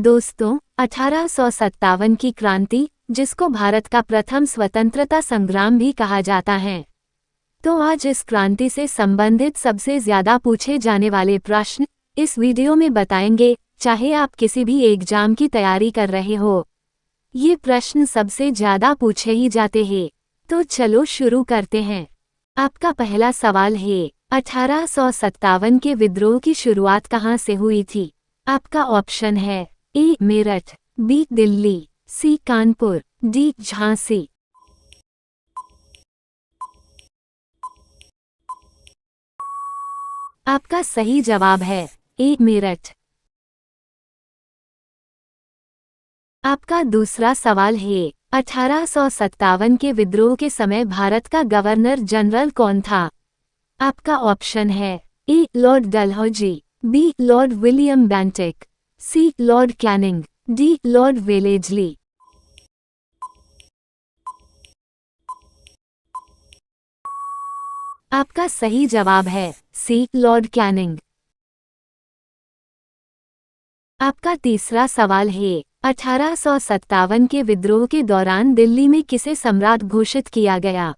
दोस्तों, 1857 की क्रांति, जिसको भारत का प्रथम स्वतंत्रता संग्राम भी कहा जाता है, तो आज इस क्रांति से संबंधित सबसे ज्यादा पूछे जाने वाले प्रश्न इस वीडियो में बताएंगे। चाहे आप किसी भी एग्जाम की तैयारी कर रहे हो, ये प्रश्न सबसे ज्यादा पूछे ही जाते हैं। तो चलो शुरू करते हैं। आपका पहला सवाल है, 1857 के विद्रोह की शुरुआत कहाँ से हुई थी? आपका ऑप्शन है ए मेरठ, बी दिल्ली, सी कानपुर, डी झांसी। आपका सही जवाब है ए मेरठ। आपका दूसरा सवाल है, 1857 के विद्रोह के समय भारत का गवर्नर जनरल कौन था? आपका ऑप्शन है A Lord Dalhousie, B Lord William Bentinck, C Lord Canning, D Lord Wellesley. आपका सही जवाब है सी लॉर्ड कैनिंग। आपका तीसरा सवाल है, 1857 के विद्रोह के दौरान दिल्ली में किसे सम्राट घोषित किया गया?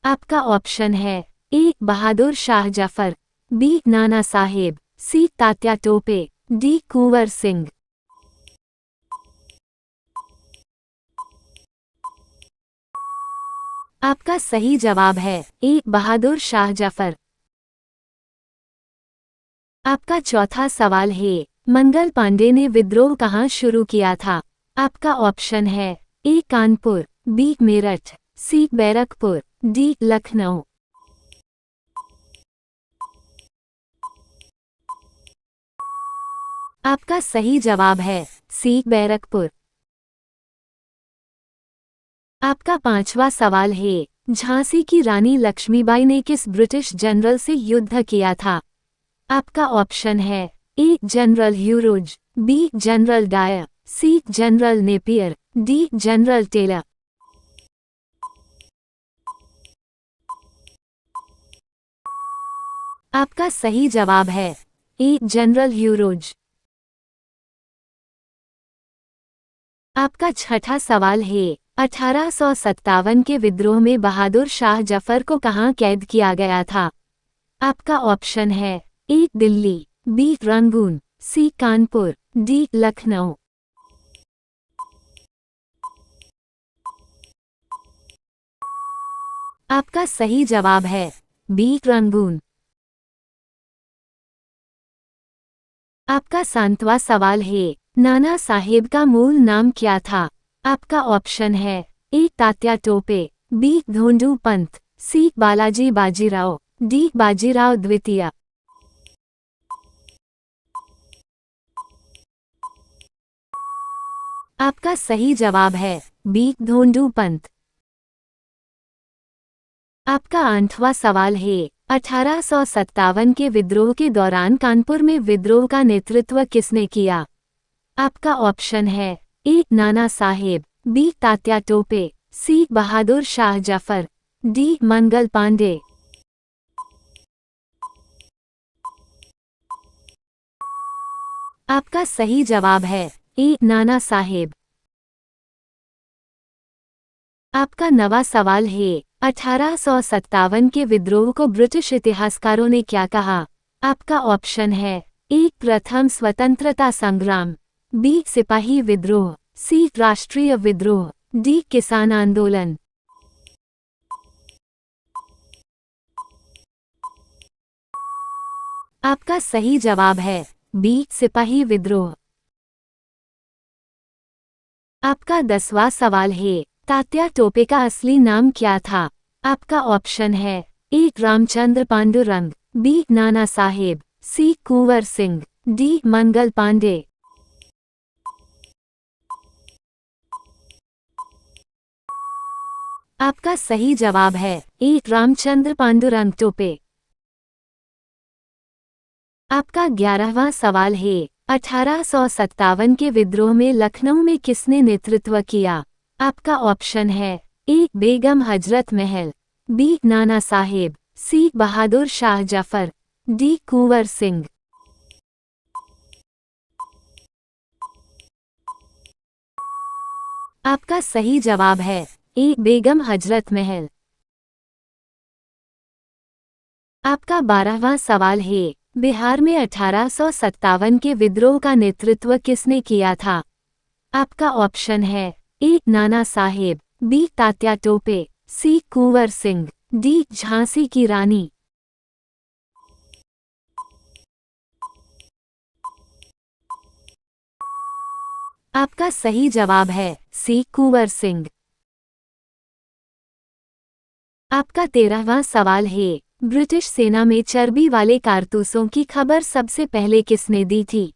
आपका ऑप्शन है ए बहादुर शाह जफर, बी नाना साहेब, सी तात्या टोपे, डी कुंवर सिंह। आपका सही जवाब है ए बहादुर शाह जफर। आपका चौथा सवाल है, मंगल पांडे ने विद्रोह कहाँ शुरू किया था? आपका ऑप्शन है ए कानपुर, बी मेरठ, सी बैरकपुर, डी लखनऊ। आपका सही जवाब है सी बैरकपुर। आपका पांचवा सवाल है, झांसी की रानी लक्ष्मीबाई ने किस ब्रिटिश जनरल से युद्ध किया था? आपका ऑप्शन है A General Hugh Rose, B General Dyer, C General Napier, D General Taylor. आपका सही जवाब है ए जनरल ह्यूरोज। आपका छठा सवाल है, 1857 के विद्रोह में बहादुर शाह जफर को कहाँ कैद किया गया था? आपका ऑप्शन है ए दिल्ली, बी रंगून, सी कानपुर, डी लखनऊ। आपका सही जवाब है बी रंगून। आपका सातवां सवाल है, नाना साहेब का मूल नाम क्या था? आपका ऑप्शन है ए तात्या टोपे, बी धोंडू पंत, सी बालाजी बाजीराव, डी बाजीराव द्वितीय। आपका सही जवाब है बी धोंडू पंत। आपका आठवां सवाल है, 1857 के विद्रोह के दौरान कानपुर में विद्रोह का नेतृत्व किसने किया? आपका ऑप्शन है ए नाना साहेब, बी तात्या टोपे, सी बहादुर शाह जफर, डी मंगल पांडे। आपका सही जवाब है ए नाना साहेब। आपका नवा सवाल है, 1857 के विद्रोह को ब्रिटिश इतिहासकारों ने क्या कहा? आपका ऑप्शन है ए प्रथम स्वतंत्रता संग्राम, बी सिपाही विद्रोह, सी राष्ट्रीय विद्रोह, डी किसान आंदोलन। आपका सही जवाब है बी सिपाही विद्रोह। आपका 10वां सवाल है, तात्या टोपे का असली नाम क्या था? आपका ऑप्शन है ए रामचंद्र पांडुरंग, बी नाना साहेब, सी कुंवर सिंह, डी मंगल पांडे। आपका सही जवाब है ए रामचंद्र पांडुरंग टोपे। आपका 11वां सवाल है, 1857 के विद्रोह में लखनऊ में किसने नेतृत्व किया? आपका ऑप्शन है ए बेगम हजरत महल, बी नाना साहेब, सी बहादुर शाह जफर, डी कुंवर सिंह। आपका सही जवाब है ए बेगम हजरत महल। आपका 12वां सवाल है, बिहार में 1857 के विद्रोह का नेतृत्व किसने किया था? आपका ऑप्शन है ए नाना साहेब, बी तात्या टोपे, सी कुंवर सिंह, डी झांसी की रानी। आपका सही जवाब है सी कुंवर सिंह। आपका 13वां सवाल है, ब्रिटिश सेना में चर्बी वाले कारतूसों की खबर सबसे पहले किसने दी थी?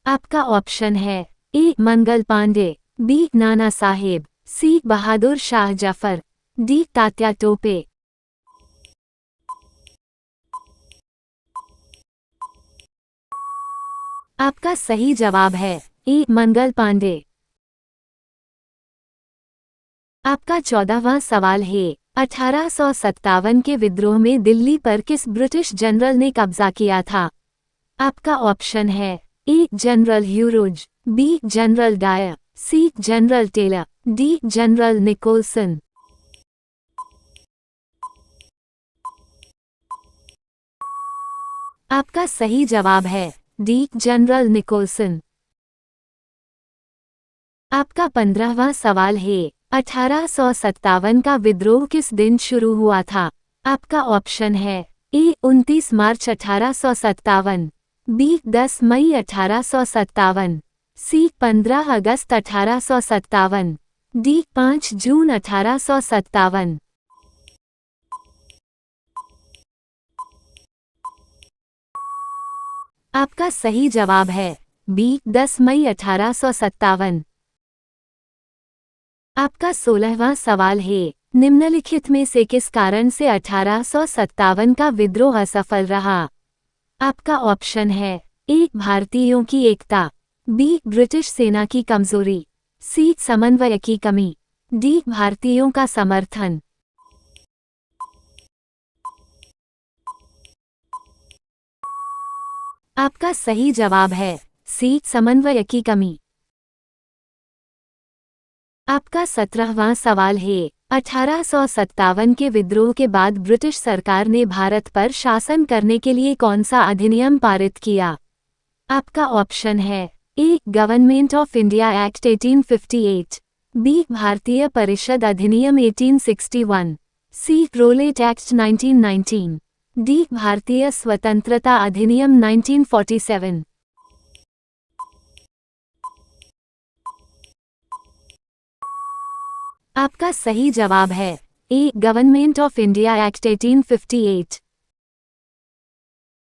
आपका ऑप्शन है ए मंगल पांडे, बी नाना साहेब, सी बहादुर शाह जफर, डी तात्या टोपे। आपका सही जवाब है ए मंगल पांडे। आपका 14वां सवाल है, 1857 के विद्रोह में दिल्ली पर किस ब्रिटिश जनरल ने कब्जा किया था? आपका ऑप्शन है A General Hugh Rose, B General Dyer, C General Taylor, D General Nicholson. आपका सही जवाब है डी जनरल निकोलसन। आपका 15वां सवाल है, 1857 का विद्रोह किस दिन शुरू हुआ था? आपका ऑप्शन है ए 29 मार्च 1857, बी 10 मई 1857, सी 15 अगस्त 1857, डी 5 जून 1857। आपका सही जवाब है बी 10 मई 1857। आपका 16वां सवाल है, निम्नलिखित में से किस कारण से 1857 का विद्रोह असफल रहा? आपका ऑप्शन है ए भारतीयों की एकता, बी ब्रिटिश सेना की कमजोरी, सी समन्वय की कमी, डी भारतीयों का समर्थन। आपका सही जवाब है सी समन्वय की कमी। आपका 17वां सवाल है, 1857 के विद्रोह के बाद ब्रिटिश सरकार ने भारत पर शासन करने के लिए कौन सा अधिनियम पारित किया? आपका ऑप्शन है A Government of India Act 1858, B भारतीय परिषद अधिनियम 1861, सी रोलेट एक्ट 1919, डी भारतीय स्वतंत्रता अधिनियम 1947। आपका सही जवाब है A Government of India Act 1858।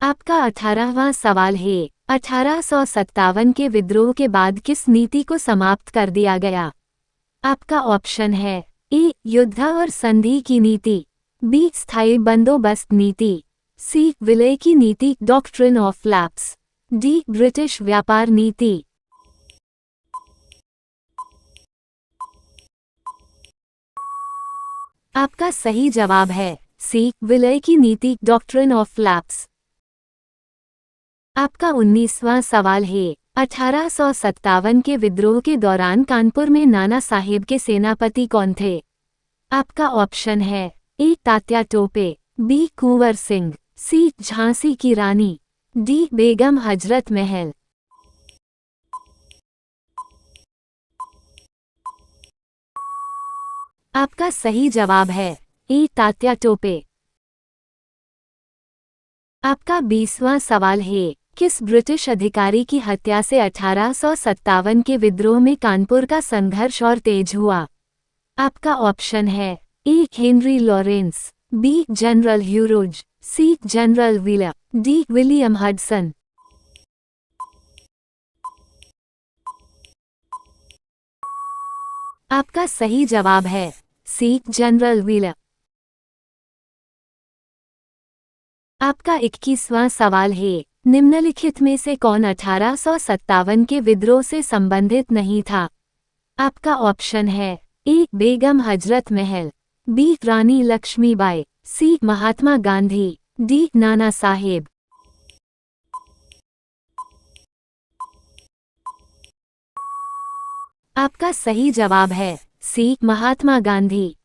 आपका 18वां सवाल है, 1857 के विद्रोह के बाद किस नीति को समाप्त कर दिया गया? आपका ऑप्शन है ए युद्ध और संधि की नीति, बी स्थायी बंदोबस्त नीति, सी विलय की नीति doctrine of lapse, D British व्यापार नीति। आपका सही जवाब है सी विलय की नीति डॉक्ट्रिन ऑफ लैप्स। आपका 19वां सवाल है, 1857 के विद्रोह के दौरान कानपुर में नाना साहेब के सेनापति कौन थे? आपका ऑप्शन है ए तात्या टोपे, बी कुंवर सिंह, सी झांसी की रानी, डी बेगम हजरत महल। आपका सही जवाब है ए तात्या टोपे। आपका 20वां सवाल है, किस ब्रिटिश अधिकारी की हत्या से 1857 के विद्रोह में कानपुर का संघर्ष और तेज हुआ? आपका ऑप्शन है A Henry Lawrence, B General Hugh Rose, C General Wheeler, D William Hodson. आपका सही जवाब है सी जनरल व्हीलर। आपका 21वां सवाल है, निम्नलिखित में से कौन 1857 के विद्रोह से संबंधित नहीं था? आपका ऑप्शन है ए बेगम हजरत महल, बी रानी लक्ष्मीबाई, सी महात्मा गांधी, डी नाना साहेब। आपका सही जवाब है सी महात्मा गांधी।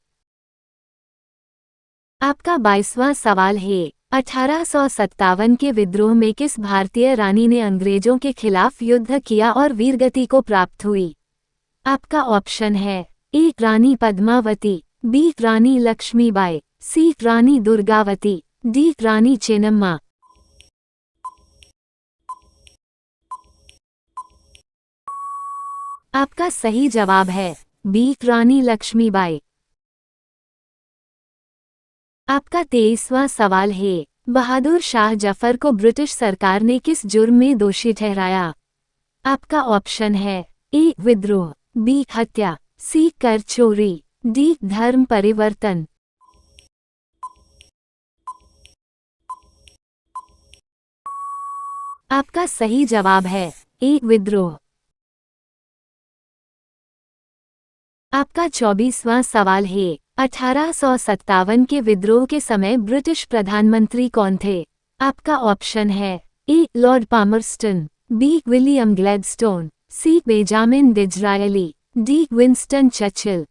आपका 22वां सवाल है 1857 के विद्रोह में किस भारतीय रानी ने अंग्रेजों के खिलाफ युद्ध किया और वीरगति को प्राप्त हुई? आपका ऑप्शन है ए रानी पद्मावती, बी रानी लक्ष्मीबाई, सी रानी दुर्गावती, डी रानी चेन्नम्मा। आपका सही जवाब है बी रानी लक्ष्मीबाई। आपका 23वां सवाल है बहादुर शाह जफर को ब्रिटिश सरकार ने किस जुर्म में दोषी ठहराया? आपका ऑप्शन है ए विद्रोह, बी हत्या, सी कर चोरी, डी धर्म परिवर्तन। आपका सही जवाब है ए विद्रोह। आपका 24वां सवाल है 1857 के विद्रोह के समय ब्रिटिश प्रधानमंत्री कौन थे? आपका ऑप्शन है A Lord Palmerston, B William Gladstone, C Benjamin Disraeli, D Winston Churchill.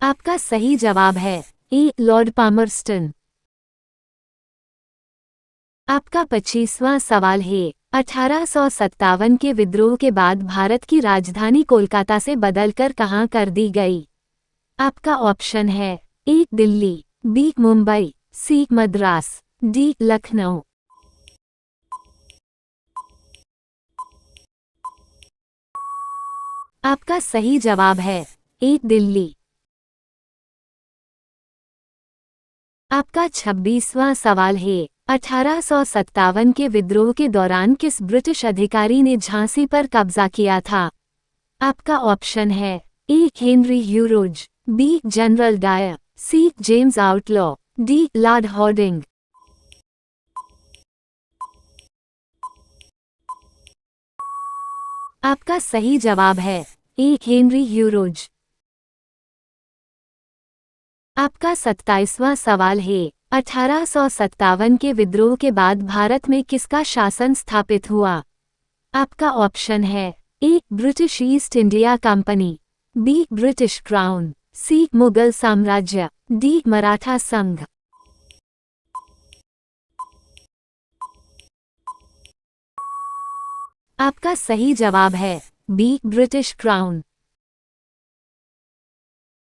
आपका सही जवाब है ए लॉर्ड पामरस्टन। आपका 25वां सवाल है 1857 के विद्रोह के बाद भारत की राजधानी कोलकाता से बदलकर कहां कर दी गई? आपका ऑप्शन है ए दिल्ली, बी मुंबई, सी मद्रास, डी लखनऊ। आपका सही जवाब है ए दिल्ली। आपका 26वां सवाल है 1857 के विद्रोह के दौरान किस ब्रिटिश अधिकारी ने झांसी पर कब्जा किया था? आपका ऑप्शन है A Henry Hugh Rose, B General Dyer, C James Outram, D Lord Hardinge. आपका सही जवाब है ए हेनरी ह्यूरोज। आपका 27वां सवाल है 1857 के विद्रोह के बाद भारत में किसका शासन स्थापित हुआ? आपका ऑप्शन है A British East India Company, B British Crown, C Mughal साम्राज्य, डी मराठा संघ। आपका सही जवाब है बी ब्रिटिश क्राउन।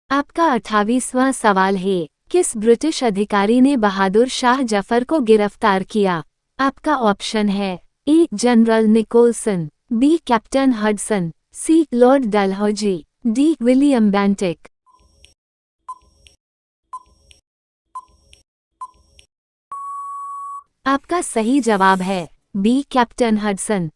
आपका 28वां सवाल है किस ब्रिटिश अधिकारी ने बहादुर शाह जफर को गिरफ्तार किया? आपका ऑप्शन है A General Nicholson, B Captain Hodson, C Lord Dalhousie, D William Bentinck. आपका सही जवाब है बी कैप्टन हडसन।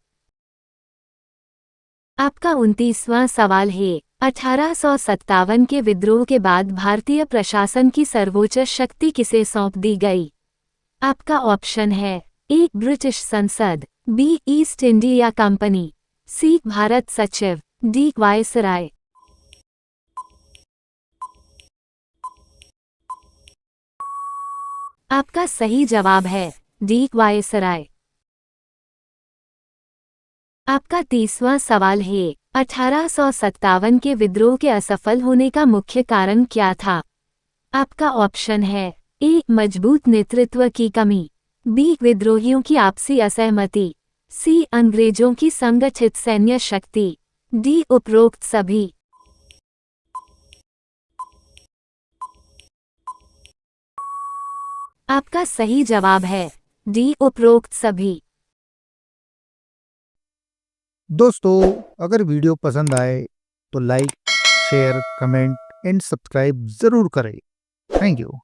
आपका 29वां सवाल है 1857 के विद्रोह के बाद भारतीय प्रशासन की सर्वोच्च शक्ति किसे सौंप दी गई? आपका ऑप्शन है ए ब्रिटिश संसद, बी ईस्ट इंडिया कंपनी, सी भारत सचिव, डी वायसराय। आपका सही जवाब है डी वायसराय। आपका 30वां सवाल है 1857 के विद्रोह के असफल होने का मुख्य कारण क्या था? आपका ऑप्शन है ए मजबूत नेतृत्व की कमी, बी विद्रोहियों की आपसी असहमति, सी अंग्रेजों की संगठित सैन्य शक्ति, डी उपरोक्त सभी। आपका सही जवाब है डी उपरोक्त सभी। दोस्तों, अगर वीडियो पसंद आए तो like, share, comment and subscribe ज़रूर करें। Thank you.